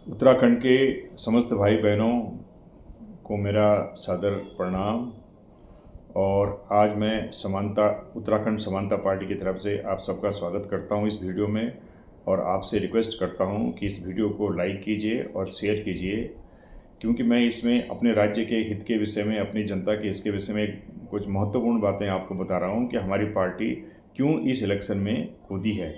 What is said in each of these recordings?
उत्तराखंड के समस्त भाई बहनों को मेरा सादर प्रणाम। और आज मैं उत्तराखंड समानता पार्टी की तरफ से आप सबका स्वागत करता हूं इस वीडियो में, और आपसे रिक्वेस्ट करता हूं कि इस वीडियो को लाइक कीजिए और शेयर कीजिए, क्योंकि मैं इसमें अपने राज्य के हित के विषय में, अपनी जनता के हित के विषय में कुछ महत्वपूर्ण बातें आपको बता रहा हूं कि हमारी पार्टी क्यों इस इलेक्शन में कूदी है।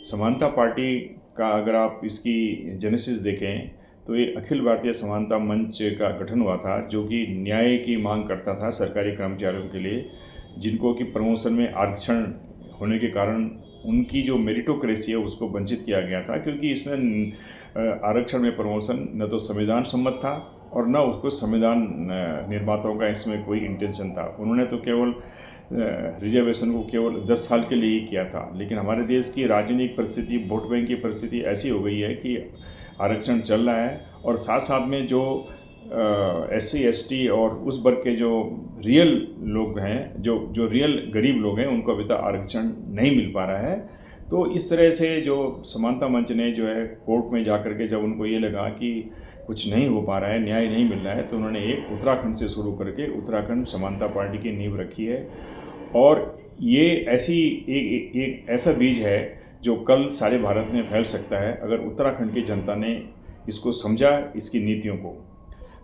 समानता पार्टी का अगर आप इसकी जेनेसिस देखें तो ये अखिल भारतीय समानता मंच का गठन हुआ था, जो कि न्याय की मांग करता था सरकारी कर्मचारियों के लिए, जिनको कि प्रमोशन में आरक्षण होने के कारण उनकी जो मेरिटोक्रेसी है उसको वंचित किया गया था, क्योंकि इसमें आरक्षण में प्रमोशन न तो संविधान सम्मत था और न उसको संविधान निर्माताओं का इसमें कोई इंटेंशन था। उन्होंने तो केवल रिजर्वेशन को केवल 10 साल के लिए ही किया था। लेकिन हमारे देश की राजनीतिक परिस्थिति, वोट बैंक की परिस्थिति ऐसी हो गई है कि आरक्षण चल रहा है, और साथ साथ में जो SC ST और उस वर्ग के जो रियल लोग हैं, जो रियल गरीब लोग हैं, उनको अभी तक आरक्षण नहीं मिल पा रहा है। तो इस तरह से जो समानता मंच ने जो है कोर्ट में जा कर के जब उनको ये लगा कि कुछ नहीं हो पा रहा है, न्याय नहीं मिल रहा है, तो उन्होंने एक उत्तराखंड से शुरू करके उत्तराखंड समानता पार्टी की नींव रखी है। और ये एक ऐसा बीज है जो कल सारे भारत में फैल सकता है अगर उत्तराखंड की जनता ने इसको समझा, इसकी नीतियों को।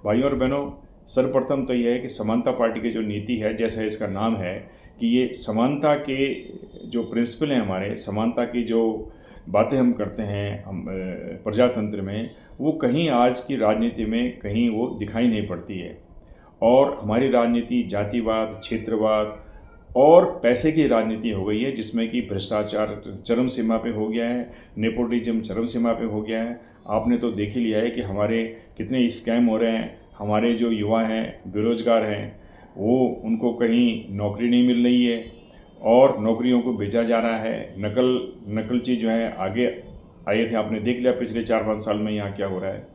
भाइयों और बहनों, सर्वप्रथम तो यह है कि समानता पार्टी की जो नीति है, जैसा इसका नाम है कि ये समानता के जो प्रिंसिपल हैं, हमारे समानता की जो बातें हम करते हैं हम प्रजातंत्र में, वो कहीं आज की राजनीति में कहीं वो दिखाई नहीं पड़ती है। और हमारी राजनीति जातिवाद, क्षेत्रवाद और पैसे की राजनीति हो गई है, जिसमें कि भ्रष्टाचार चरम सीमा पे हो गया है, नेपोटिज्म चरम सीमा पे हो गया है। आपने तो देख ही लिया है कि हमारे कितने स्कैम हो रहे हैं। हमारे जो युवा हैं, बेरोजगार हैं, वो उनको कहीं नौकरी नहीं मिल रही है और नौकरियों को भेजा जा रहा है। नकलची जो है आगे आए थे, आपने देख लिया पिछले 4-5 साल में यहाँ क्या हो रहा है।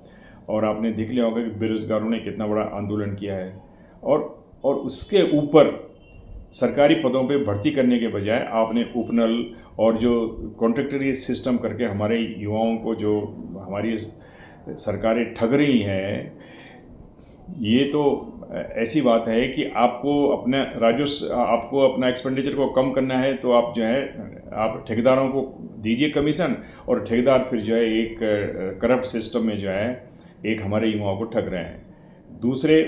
और आपने देख लिया होगा कि बेरोजगारों ने कितना बड़ा आंदोलन किया है। और उसके ऊपर सरकारी पदों पे भर्ती करने के बजाय आपने उपनल और जो कॉन्ट्रैक्टरी सिस्टम करके हमारे युवाओं को जो हमारी सरकारें ठग रही हैं, ये तो ऐसी बात है कि आपको अपना एक्सपेंडिचर को कम करना है, तो आप जो है आप ठेकेदारों को दीजिए कमीशन, और ठेकेदार फिर जो है एक करप्ट सिस्टम में जो है एक हमारे युवाओं को ठग रहे हैं। दूसरे,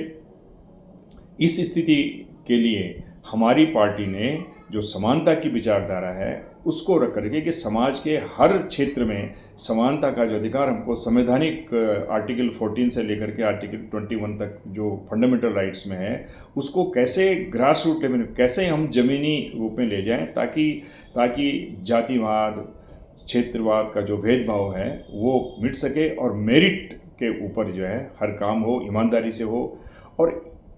इस स्थिति के लिए हमारी पार्टी ने जो समानता की विचारधारा है उसको रख करके कि समाज के हर क्षेत्र में समानता का जो अधिकार हमको संवैधानिक आर्टिकल 14 से लेकर के आर्टिकल 21 तक जो फंडामेंटल राइट्स में है, उसको कैसे ग्रास रूट लेवल में कैसे हम ज़मीनी रूप में ले जाएं, ताकि जातिवाद, क्षेत्रवाद का जो भेदभाव है वो मिट सके और मेरिट के ऊपर जो है हर काम हो, ईमानदारी से हो।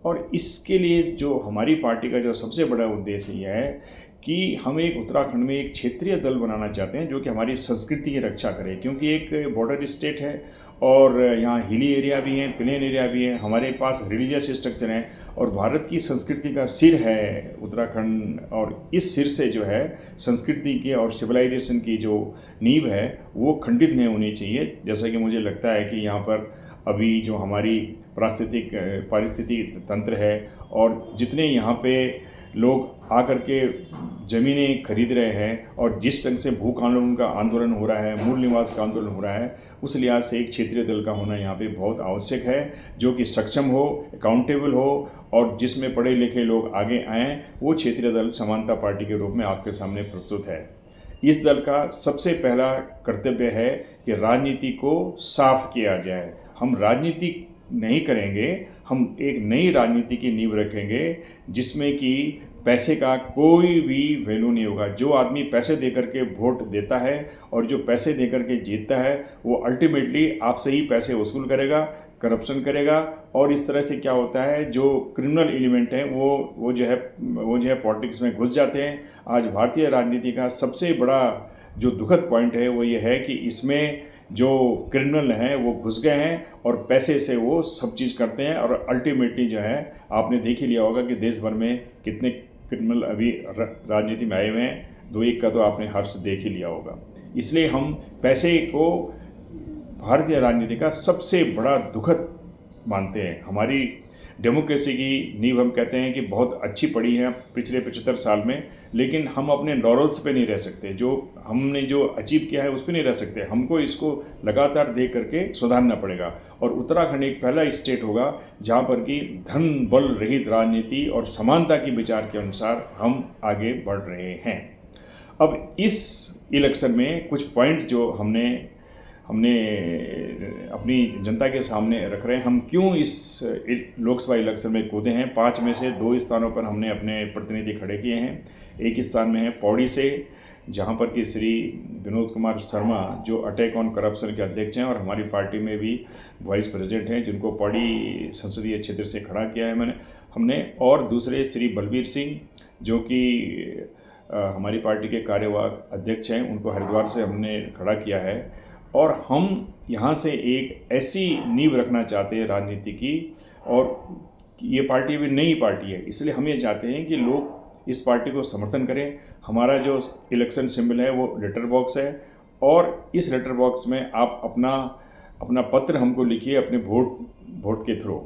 और इसके लिए जो हमारी पार्टी का जो सबसे बड़ा उद्देश्य यह है कि हम एक उत्तराखंड में एक क्षेत्रीय दल बनाना चाहते हैं जो कि हमारी संस्कृति की रक्षा करे, क्योंकि एक बॉर्डर स्टेट है और यहाँ हिली एरिया भी है, प्लेन एरिया भी है, हमारे पास रिलीजियस स्ट्रक्चर है, और भारत की संस्कृति का सिर है उत्तराखंड। और इस सिर से जो है संस्कृति की और सिविलाइजेशन की जो नींव है वो खंडित नहीं होनी चाहिए। जैसा कि मुझे लगता है कि यहाँ पर अभी जो हमारी पारिस्थितिक तंत्र है और जितने यहाँ पे लोग आकर के ज़मीनें खरीद रहे हैं और जिस ढंग से भू कानून का आंदोलन हो रहा है, मूल निवास का आंदोलन हो रहा है, उस लिहाज से एक क्षेत्रीय दल का होना यहाँ पे बहुत आवश्यक है, जो कि सक्षम हो, अकाउंटेबल हो और जिसमें पढ़े लिखे लोग आगे आएँ। वो क्षेत्रीय दल समानता पार्टी के रूप में आपके सामने प्रस्तुत है। इस दल का सबसे पहला कर्तव्य है कि राजनीति को साफ किया जाए। हम राजनीति नहीं करेंगे, हम एक नई राजनीति की नींव रखेंगे जिसमें कि पैसे का कोई भी वैल्यू नहीं होगा। जो आदमी पैसे दे करके वोट देता है और जो पैसे दे करके जीतता है, वो अल्टीमेटली आपसे ही पैसे वसूल करेगा, करप्शन करेगा। और इस तरह से क्या होता है, जो क्रिमिनल एलिमेंट हैं वो जो है पॉलिटिक्स में घुस जाते हैं। आज भारतीय राजनीति का सबसे बड़ा जो दुखद पॉइंट है वो ये है कि इसमें जो क्रिमिनल हैं वो घुस गए हैं और पैसे से वो सब चीज़ करते हैं। और अल्टीमेटली जो है आपने देख ही लिया होगा कि देश भर में कितने क्रिमिनल अभी राजनीति में आए हुए हैं। 2-1 का तो आपने हर्ष देख ही लिया होगा। इसलिए हम पैसे को भारतीय राजनीति का सबसे बड़ा दुखद मानते हैं। हमारी डेमोक्रेसी की नींव हम कहते हैं कि बहुत अच्छी पड़ी है पिछले 75 साल में, लेकिन हम अपने लॉरल्स पे नहीं रह सकते। जो हमने जो अचीव किया है उस पर नहीं रह सकते। हमको इसको लगातार देख करके सुधारना पड़ेगा। और उत्तराखंड एक पहला स्टेट होगा जहाँ पर कि धन बल रहित राजनीति और समानता की विचार के अनुसार हम आगे बढ़ रहे हैं। अब इस इलेक्शन में कुछ पॉइंट जो हमने अपनी जनता के सामने रख रहे हैं। हम क्यों इस लोकसभा इलेक्शन में कूदे हैं। 5 में से 2 स्थानों पर हमने अपने प्रतिनिधि खड़े किए हैं। एक स्थान में है पौड़ी से, जहां पर कि श्री विनोद कुमार शर्मा जो अटैक ऑन करप्शन के अध्यक्ष हैं और हमारी पार्टी में भी वाइस प्रेसिडेंट हैं, जिनको पौड़ी संसदीय क्षेत्र से खड़ा किया है हमने। और दूसरे श्री बलबीर सिंह जो कि हमारी पार्टी के कार्यवाहक अध्यक्ष हैं, उनको हरिद्वार से हमने खड़ा किया है। और हम यहाँ से एक ऐसी नींव रखना चाहते हैं राजनीति की, और ये पार्टी भी नई पार्टी है, इसलिए हम ये चाहते हैं कि लोग इस पार्टी को समर्थन करें। हमारा जो इलेक्शन सिंबल है वो लेटर बॉक्स है, और इस लेटर बॉक्स में आप अपना पत्र हमको लिखिए अपने वोट के थ्रू।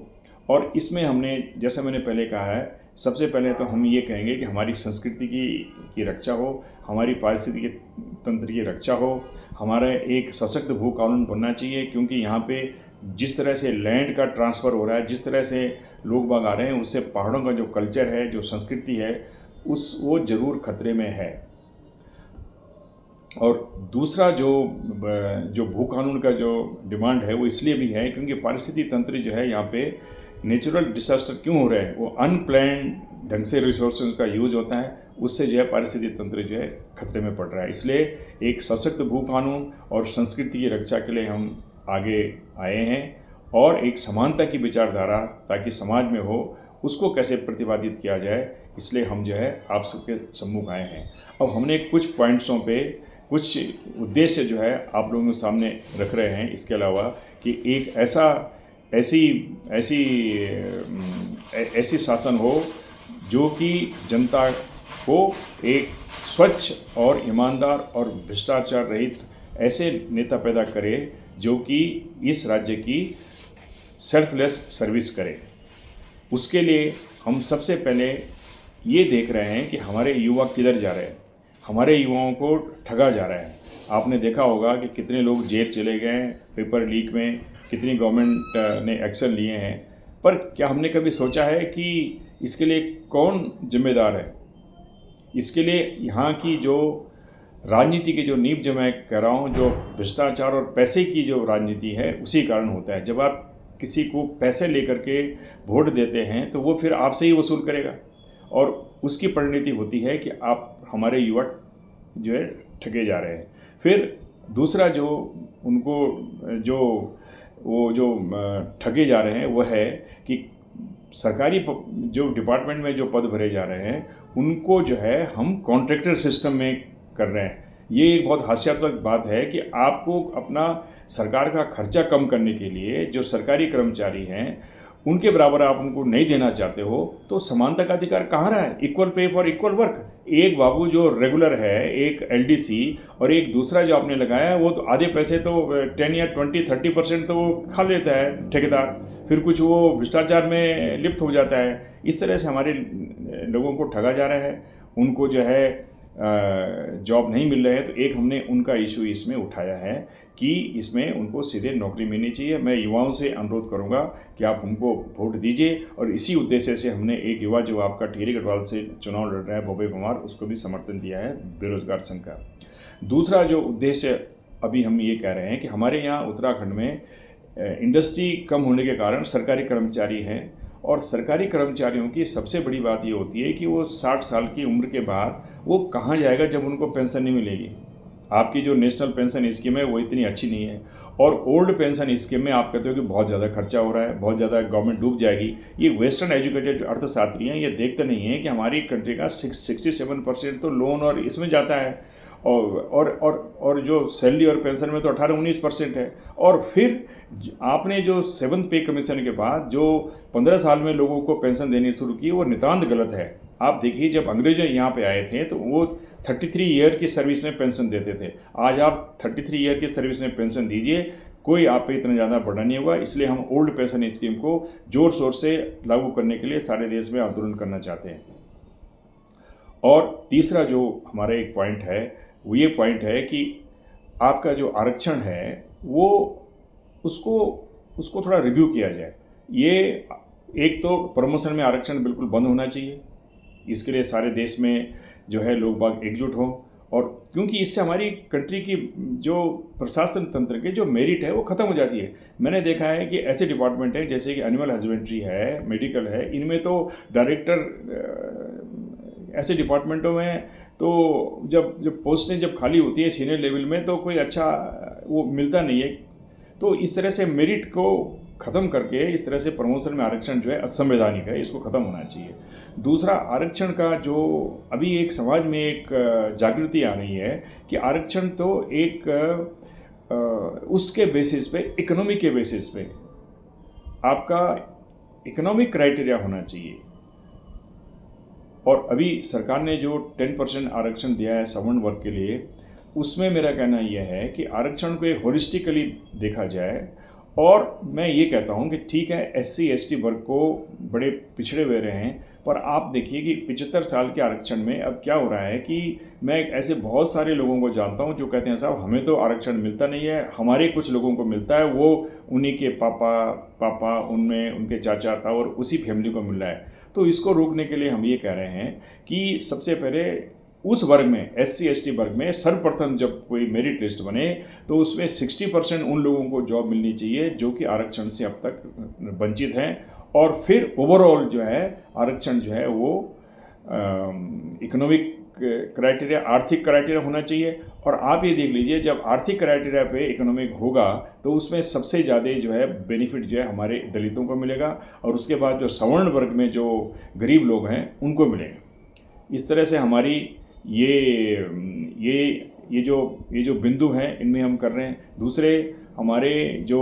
और इसमें हमने, जैसा मैंने पहले कहा है, सबसे पहले तो हम ये कहेंगे कि हमारी संस्कृति की रक्षा हो, हमारी पारिस्थितिकी तंत्र की रक्षा हो, हमारा एक सशक्त भू कानून बनना चाहिए। क्योंकि यहाँ पे जिस तरह से लैंड का ट्रांसफ़र हो रहा है, जिस तरह से लोग बाग आ रहे हैं, उससे पहाड़ों का जो कल्चर है, जो संस्कृति है, वो ज़रूर खतरे में है। और दूसरा जो भू कानून का जो डिमांड है वो इसलिए भी है क्योंकि पारिस्थितिक तंत्र जो है, यहाँ पे नेचुरल डिसास्टर क्यों हो रहे हैं, वो अनप्लान्ड ढंग से रिसोर्सेज का यूज होता है, उससे जो है पारिस्थितिक तंत्र जो है खतरे में पड़ रहा है। इसलिए एक सशक्त भू कानून और संस्कृति की रक्षा के लिए हम आगे आए हैं, और एक समानता की विचारधारा ताकि समाज में हो, उसको कैसे प्रतिपादित किया जाए, इसलिए हम जो है आप सबके सम्मुख आए हैं। अब हमने कुछ पॉइंट्सों पे कुछ उद्देश्य जो है आप लोगों के सामने रख रहे हैं। इसके अलावा कि एक ऐसी शासन हो जो कि जनता को एक स्वच्छ और ईमानदार और भ्रष्टाचार रहित ऐसे नेता पैदा करे जो कि इस राज्य की सेल्फलेस सर्विस करे। उसके लिए हम सबसे पहले ये देख रहे हैं कि हमारे युवा किधर जा रहे हैं। हमारे युवाओं को ठगा जा रहा है। आपने देखा होगा कि कितने लोग जेल चले गए हैं पेपर लीक में, कितनी गवर्नमेंट ने एक्शन लिए हैं, पर क्या हमने कभी सोचा है कि इसके लिए कौन जिम्मेदार है? इसके लिए यहाँ की जो राजनीति की जो नींव जो मैं कह रहा हूँ, जो भ्रष्टाचार और पैसे की जो राजनीति है, उसी कारण होता है। जब आप किसी को पैसे लेकर के वोट देते हैं तो वो फिर आपसे ही वसूल करेगा, और उसकी परिणति होती है कि आप हमारे युवा जो है ठगे जा रहे हैं। फिर दूसरा जो उनको जो ठगे जा रहे हैं वो है कि सरकारी जो डिपार्टमेंट में जो पद भरे जा रहे हैं उनको जो है हम कॉन्ट्रैक्टर सिस्टम में कर रहे हैं। ये एक बहुत हास्यास्पद बात है कि आपको अपना सरकार का खर्चा कम करने के लिए जो सरकारी कर्मचारी हैं उनके बराबर आप उनको नहीं देना चाहते हो, तो समानता का अधिकार कहाँ रहा है? Equal pay for equal work. एक बाबू जो रेगुलर है, एक एलडीसी, और एक दूसरा जो आपने लगाया है, वो तो आधे पैसे तो 10 या 20-30% तो वो खा लेता है ठेकेदार, फिर कुछ वो भ्रष्टाचार में लिप्त हो जाता है। इस तरह से हमारे लोगों को ठगा जा रहा है, उनको जो है जॉब नहीं मिल रहे हैं। तो एक हमने उनका इशू इसमें उठाया है कि इसमें उनको सीधे नौकरी मिलनी चाहिए। मैं युवाओं से अनुरोध करूंगा कि आप हमको वोट दीजिए, और इसी उद्देश्य से हमने एक युवा जो आपका टिहरी गढ़वाल से चुनाव लड़ रहा है, भोपे कुमार, उसको भी समर्थन दिया है बेरोजगार संघ का। दूसरा जो उद्देश्य अभी हम ये कह रहे हैं कि हमारे यहाँ उत्तराखंड में इंडस्ट्री कम होने के कारण सरकारी कर्मचारी हैं, और सरकारी कर्मचारियों की सबसे बड़ी बात ये होती है कि वो 60 साल की उम्र के बाद वो कहाँ जाएगा जब उनको पेंशन नहीं मिलेगी। आपकी जो नेशनल पेंशन स्कीम है वो इतनी अच्छी नहीं है, और ओल्ड पेंशन स्कीम में आप कहते हो कि बहुत ज़्यादा खर्चा हो रहा है, बहुत ज़्यादा गवर्नमेंट डूब जाएगी। ये वेस्टर्न एजुकेटेड अर्थशास्त्री हैं, ये देखते नहीं हैं कि हमारी कंट्री का 67% तो लोन और इसमें जाता है, और जो सैलरी और पेंशन में तो 18-19% है। और फिर आपने जो 7th पे कमीशन के बाद जो 15 साल में लोगों को पेंशन देनी शुरू की, वो नितांत गलत है। आप देखिए जब अंग्रेज यहाँ पे आए थे तो वो 33 ईयर की सर्विस में पेंशन देते थे। आज आप 33 ईयर की सर्विस में पेंशन दीजिए, कोई आप पे इतना ज़्यादा बड़ा नहीं होगा। इसलिए हम ओल्ड पेंशन स्कीम को ज़ोर शोर से लागू करने के लिए सारे देश में आंदोलन करना चाहते हैं। और तीसरा जो हमारा एक पॉइंट है वो ये पॉइंट है कि आपका जो आरक्षण है वो उसको उसको थोड़ा रिव्यू किया जाए। ये एक तो प्रमोशन में आरक्षण बिल्कुल बंद होना चाहिए, इसके लिए सारे देश में जो है लोग बाग एकजुट हों। और क्योंकि इससे हमारी कंट्री की जो प्रशासन तंत्र के जो मेरिट है वो ख़त्म हो जाती है। मैंने देखा है कि ऐसे डिपार्टमेंट हैं जैसे कि एनिमल हस्बेंड्री है, मेडिकल है, इनमें तो डायरेक्टर ऐसे डिपार्टमेंटों में तो जब पोस्टें जब खाली होती है सीनियर लेवल में तो कोई अच्छा वो मिलता नहीं है। तो इस तरह से मेरिट को ख़त्म करके इस तरह से प्रमोशन में आरक्षण जो है असंवैधानिक है, इसको ख़त्म होना चाहिए। दूसरा, आरक्षण का जो अभी एक समाज में एक जागृति आ रही है कि आरक्षण तो एक उसके बेसिस पे, इकोनॉमी के बेसिस पे आपका इकोनॉमिक क्राइटेरिया होना चाहिए। और अभी सरकार ने जो 10% आरक्षण दिया है सवर्ण वर्ग के लिए, उसमें मेरा कहना यह है कि आरक्षण को होलिस्टिकली देखा जाए। और मैं ये कहता हूँ कि ठीक है SC ST वर्ग को बड़े पिछड़े हुए रहे हैं, पर आप देखिए कि 75 साल के आरक्षण में अब क्या हो रहा है कि मैं ऐसे बहुत सारे लोगों को जानता हूँ जो कहते हैं साहब हमें तो आरक्षण मिलता नहीं है, हमारे कुछ लोगों को मिलता है, वो उन्हीं के पापा उनमें उनके चाचा था और उसी फैमिली को मिल रहा है। तो इसको रोकने के लिए हम ये कह रहे हैं कि सबसे पहले उस वर्ग में SC ST वर्ग में सर्वप्रथम जब कोई मेरिट लिस्ट बने तो उसमें 60% उन लोगों को जॉब मिलनी चाहिए जो कि आरक्षण से अब तक वंचित हैं। और फिर ओवरऑल जो है आरक्षण जो है वो इकोनॉमिक क्राइटेरिया, आर्थिक क्राइटेरिया होना चाहिए। और आप ये देख लीजिए जब आर्थिक क्राइटेरिया पे इकोनॉमिक होगा तो उसमें सबसे ज़्यादा जो है बेनिफिट जो है हमारे दलितों को मिलेगा और उसके बाद जो सवर्ण वर्ग में जो गरीब लोग हैं उनको मिलेगा। इस तरह से हमारी ये जो बिंदु हैं इनमें हम कर रहे हैं। दूसरे, हमारे जो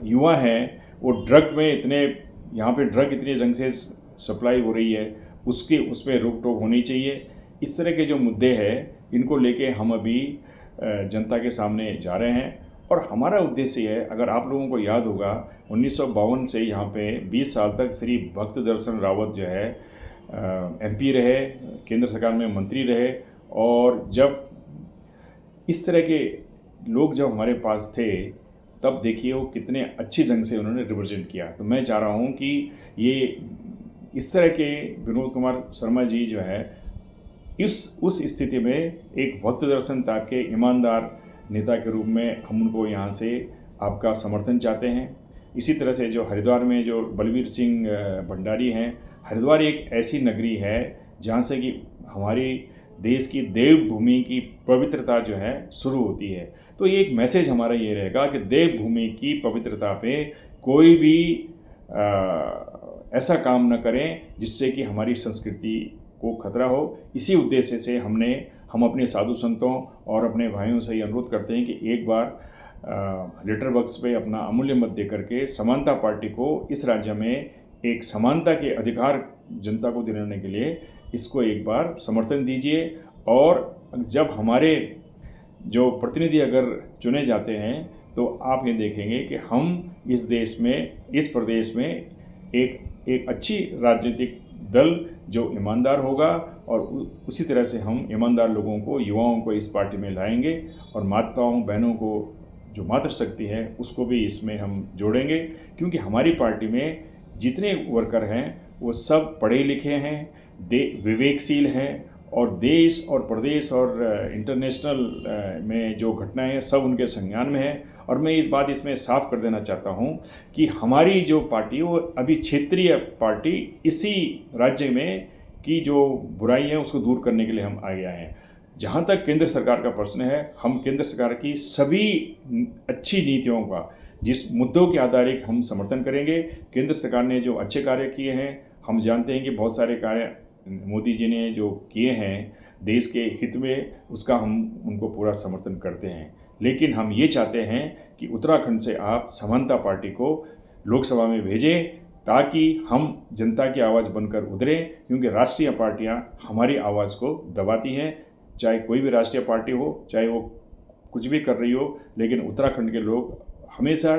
युवा हैं वो ड्रग में इतने, यहाँ पे ड्रग इतने ढंग से सप्लाई हो रही है, उसमें रोक टोक होनी चाहिए। इस तरह के जो मुद्दे हैं इनको लेके हम अभी जनता के सामने जा रहे हैं। और हमारा उद्देश्य है, अगर आप लोगों को याद होगा 1952 से यहाँ पे 20 साल तक श्री भक्त दर्शन रावत जो है MP रहे, केंद्र सरकार में मंत्री रहे। और जब इस तरह के लोग जब हमारे पास थे तब देखिए वो कितने अच्छी ढंग से उन्होंने रिप्रेजेंट किया। तो मैं चाह रहा हूँ कि ये इस तरह के विनोद कुमार शर्मा जी जो है उस स्थिति में एक भक्त दर्शन टाइप के ईमानदार नेता के रूप में हम उनको यहाँ से आपका समर्थन चाहते हैं। इसी तरह से जो हरिद्वार में जो बलवीर सिंह भंडारी हैं, हरिद्वार एक ऐसी नगरी है जहाँ से कि हमारी देश की देवभूमि की पवित्रता जो है शुरू होती है। तो ये एक मैसेज हमारा ये रहेगा कि देवभूमि की पवित्रता पे कोई भी ऐसा काम न करें जिससे कि हमारी संस्कृति को खतरा हो। इसी उद्देश्य से हम अपने साधु संतों और अपने भाइयों से ये अनुरोध करते हैं कि एक बार लेटर बॉक्स पे अपना अमूल्य मत दे करके समानता पार्टी को इस राज्य में एक समानता के अधिकार जनता को दिलाने के लिए इसको एक बार समर्थन दीजिए। और जब हमारे जो प्रतिनिधि अगर चुने जाते हैं तो आप ये देखेंगे कि हम इस देश में, इस प्रदेश में एक अच्छी राजनीतिक दल जो ईमानदार होगा और उसी तरह से हम ईमानदार लोगों को, युवाओं को इस पार्टी में लाएंगे और माताओं बहनों को जो मातृशक्ति है उसको भी इसमें हम जोड़ेंगे। क्योंकि हमारी पार्टी में जितने वर्कर हैं वो सब पढ़े लिखे हैं, विवेकशील हैं और देश और प्रदेश और इंटरनेशनल में जो घटनाएं हैं सब उनके संज्ञान में है। और मैं इस बात इसमें साफ कर देना चाहता हूं कि हमारी जो पार्टी वो अभी क्षेत्रीय पार्टी, इसी राज्य में की जो बुराई है उसको दूर करने के लिए हम आगे आए हैं। जहाँ तक केंद्र सरकार का प्रश्न है, हम केंद्र सरकार की सभी अच्छी नीतियों का, जिस मुद्दों के आधारित हम समर्थन करेंगे। केंद्र सरकार ने जो अच्छे कार्य किए हैं, हम जानते हैं कि बहुत सारे कार्य मोदी जी ने जो किए हैं देश के हित में, उसका हम उनको पूरा समर्थन करते हैं। लेकिन हम ये चाहते हैं कि उत्तराखंड से आप समानता पार्टी को लोकसभा में भेजें ताकि हम जनता की आवाज़ बनकर उतरें, क्योंकि राष्ट्रीय पार्टियां हमारी आवाज़ को दबाती हैं। चाहे कोई भी राष्ट्रीय पार्टी हो, चाहे वो कुछ भी कर रही हो, लेकिन उत्तराखंड के लोग हमेशा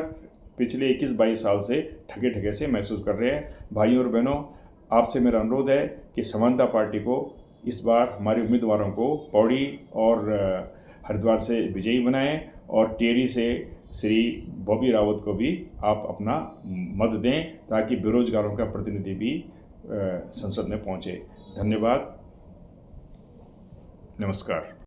पिछले 21-22 साल से ठगे ठगे से महसूस कर रहे हैं। भाइयों और बहनों, आपसे मेरा अनुरोध है कि समानता पार्टी को इस बार हमारे उम्मीदवारों को पौड़ी और हरिद्वार से विजयी बनाएं, और टिहरी से श्री बॉबी रावत को भी आप अपना मत दें, ताकि बेरोजगारों का प्रतिनिधि भी संसद में पहुंचे। धन्यवाद, नमस्कार।